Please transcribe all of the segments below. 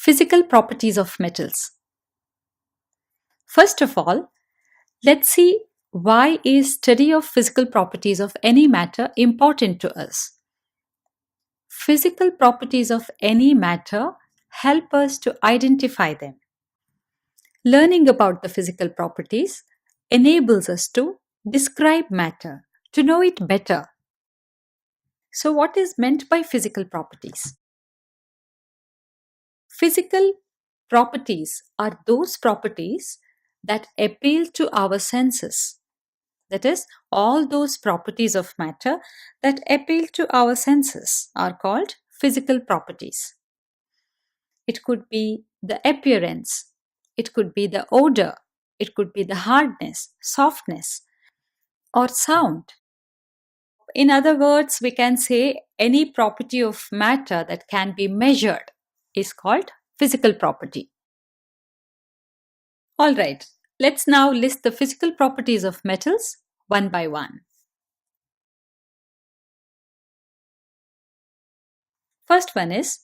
Physical properties of metals. First of all, let's see why is study of physical properties of any matter important to us. Physical properties of any matter help us to identify them. Learning about the physical properties enables us to describe matter, to know it better. So, what is meant by physical properties? Physical properties are those properties that appeal to our senses. That is, all those properties of matter that appeal to our senses are called physical properties. It could be the appearance, it could be the odor, it could be the hardness, softness, or sound. In other words, we can say any property of matter that can be measured is called physical property. All right, let's now list the physical properties of metals one by one. First one is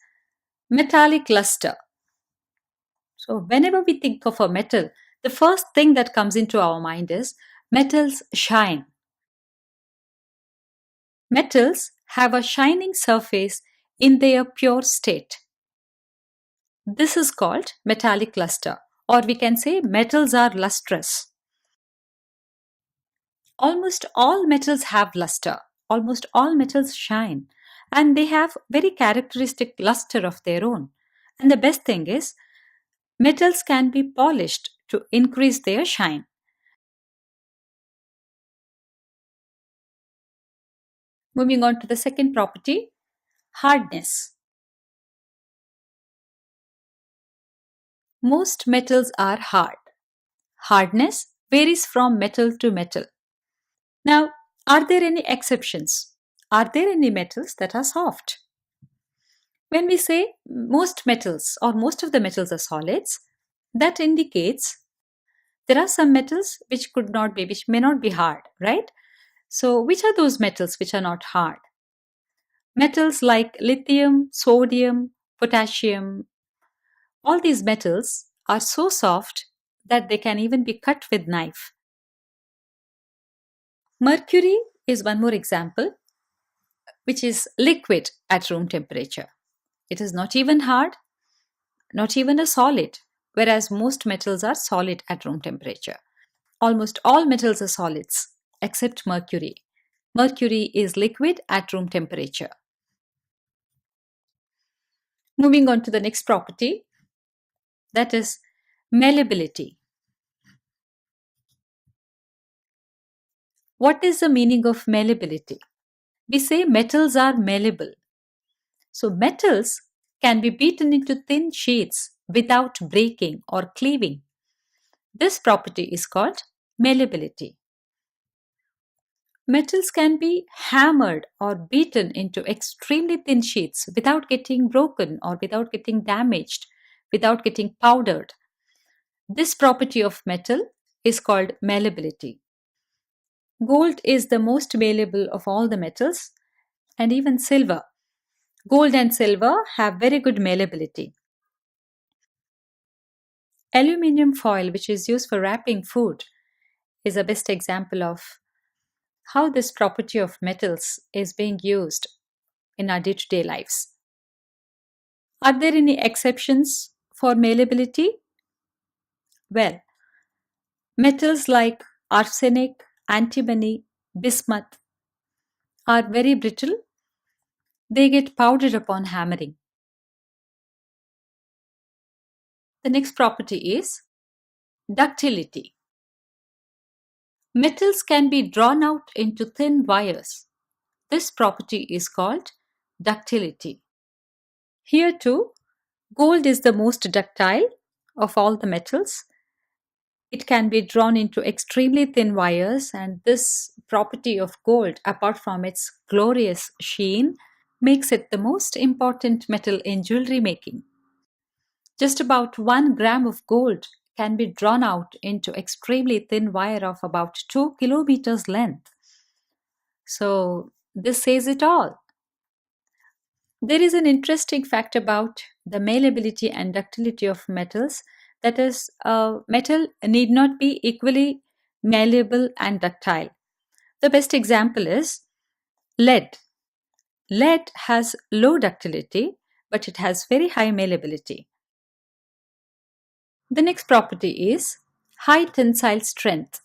metallic luster. So, whenever we think of a metal, the first thing that comes into our mind is metals shine. Metals have a shining surface in their pure state. This is called metallic luster, or we can say metals are lustrous. Almost all metals have luster, almost all metals shine, and they have very characteristic luster of their own. And the best thing is, metals can be polished to increase their shine. Moving on to the second property, hardness. Most metals are hard. Hardness varies from metal to metal. Now, are there any exceptions? Are there any metals that are soft? When we say most metals or most of the metals are solids, that indicates there are some metals which may not be hard, right? So, which are those metals which are not hard? Metals like lithium, sodium, potassium, all these metals are so soft that they can even be cut with knife. Mercury is one more example, which is liquid at room temperature. It is not even hard, not even a solid, whereas most metals are solid at room temperature. Almost all metals are solids except mercury. Mercury is liquid at room temperature. Moving on to the next property, that is malleability. What is the meaning of malleability? We say metals are malleable. So, metals can be beaten into thin sheets without breaking or cleaving. This property is called malleability. Metals can be hammered or beaten into extremely thin sheets without getting broken or without getting damaged, without getting powdered. This property of metal is called malleability. Gold is the most malleable of all the metals, and even silver. Gold and silver have very good malleability. Aluminium foil, which is used for wrapping food, is a best example of how this property of metals is being used in our day to day lives. Are there any exceptions for malleability? Well, metals like arsenic, antimony, bismuth are very brittle. They get powdered upon hammering. The next property is ductility. Metals can be drawn out into thin wires. This property is called ductility. Here too, gold is the most ductile of all the metals. It can be drawn into extremely thin wires, and this property of gold, apart from its glorious sheen, makes it the most important metal in jewelry making. Just about 1 gram of gold can be drawn out into extremely thin wire of about 2 kilometers length. So, this says it all. There is an interesting fact about the malleability and ductility of metals. That is, a metal need not be equally malleable and ductile. The best example is lead. Lead has low ductility, but it has very high malleability. The next property is high tensile strength.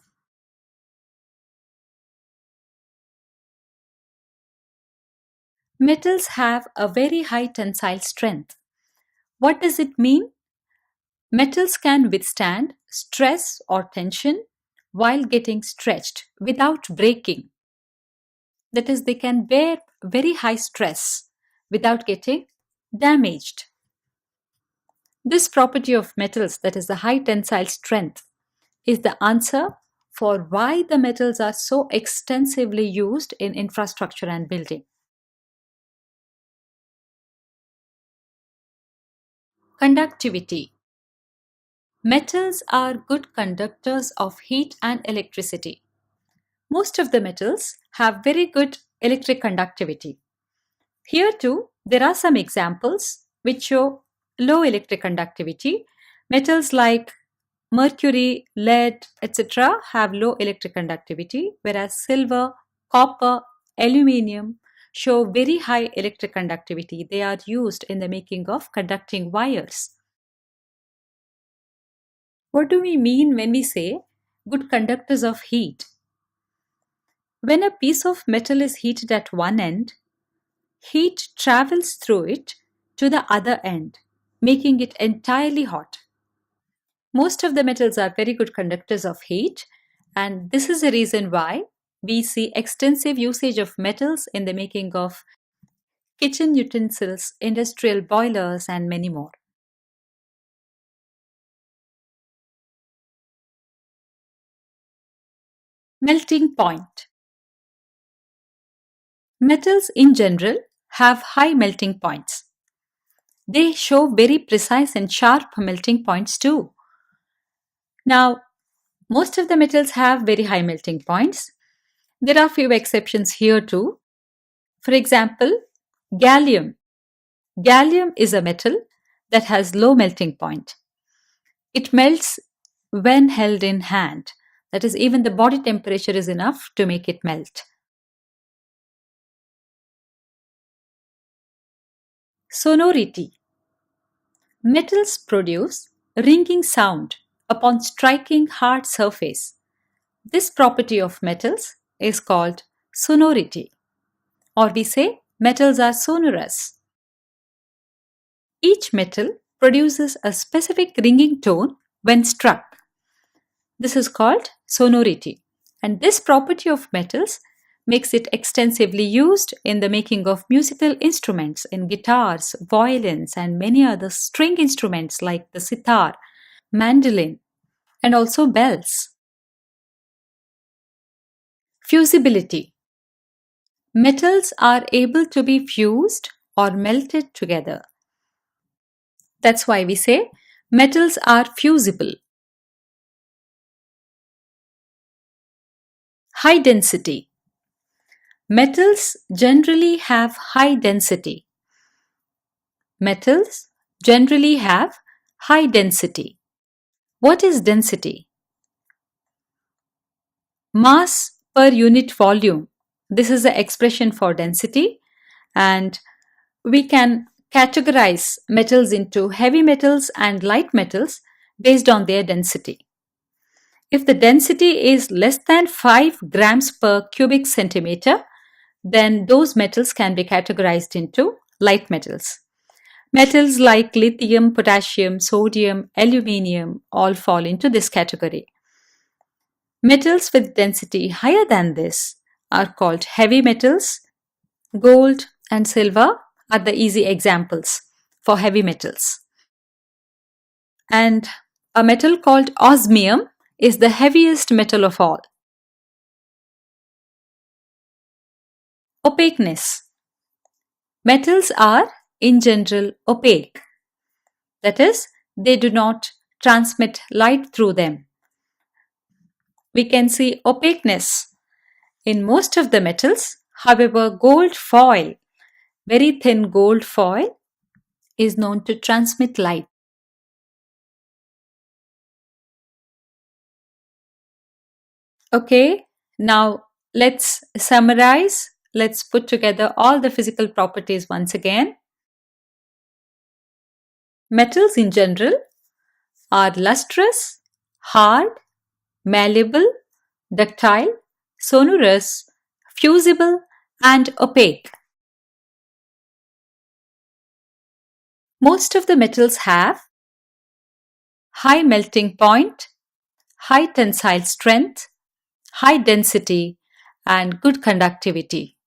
Metals have a very high tensile strength. What does it mean? Metals can withstand stress or tension while getting stretched without breaking. That is, they can bear very high stress without getting damaged. This property of metals, that is the high tensile strength, is the answer for why the metals are so extensively used in infrastructure and building. Conductivity. Metals are good conductors of heat and electricity. Most of the metals have very good electric conductivity. Here too, there are some examples which show low electric conductivity. Metals like mercury, lead, etc. have low electric conductivity, whereas silver, copper, aluminium show very high electric conductivity. They are used in the making of conducting wires. What do we mean when we say good conductors of heat? When a piece of metal is heated at one end, heat travels through it to the other end, making it entirely hot. Most of the metals are very good conductors of heat, and this is the reason why we see extensive usage of metals in the making of kitchen utensils, industrial boilers, and many more. Melting point. Metals in general have high melting points. They show very precise and sharp melting points too. Now, most of the metals have very high melting points. There are few exceptions here too. For example, gallium. Gallium is a metal that has low melting point. It melts when held in hand. That is, even the body temperature is enough to make it melt. Sonority. Metals produce ringing sound upon striking hard surface. This property of metals is called sonority, or we say metals are sonorous. Each metal produces a specific ringing tone when struck. This is called sonority, and this property of metals makes it extensively used in the making of musical instruments in guitars, violins, and many other string instruments like the sitar, mandolin, and also bells. Fusibility. Metals are able to be fused or melted together. That's why we say metals are fusible. High density. Metals generally have high density. Metals generally have high density. What is density? Mass per unit volume. This is the expression for density, and we can categorize metals into heavy metals and light metals based on their density. If the density is less than 5 grams per cubic centimeter, then those metals can be categorized into light metals. Metals like lithium, potassium, sodium, aluminium all fall into this category. Metals with density higher than this are called heavy metals. Gold and silver are the easy examples for heavy metals. And a metal called osmium is the heaviest metal of all. Opaqueness. Metals are in general opaque. That is, they do not transmit light through them. We can see opaqueness in most of the metals. However, gold foil very thin gold foil is known to transmit light. Okay, now let's summarize. Let's put together all the physical properties once again. Metals in general are lustrous, hard, malleable, ductile, sonorous, fusible, and opaque. Most of the metals have high melting point, high tensile strength, high density, and good conductivity.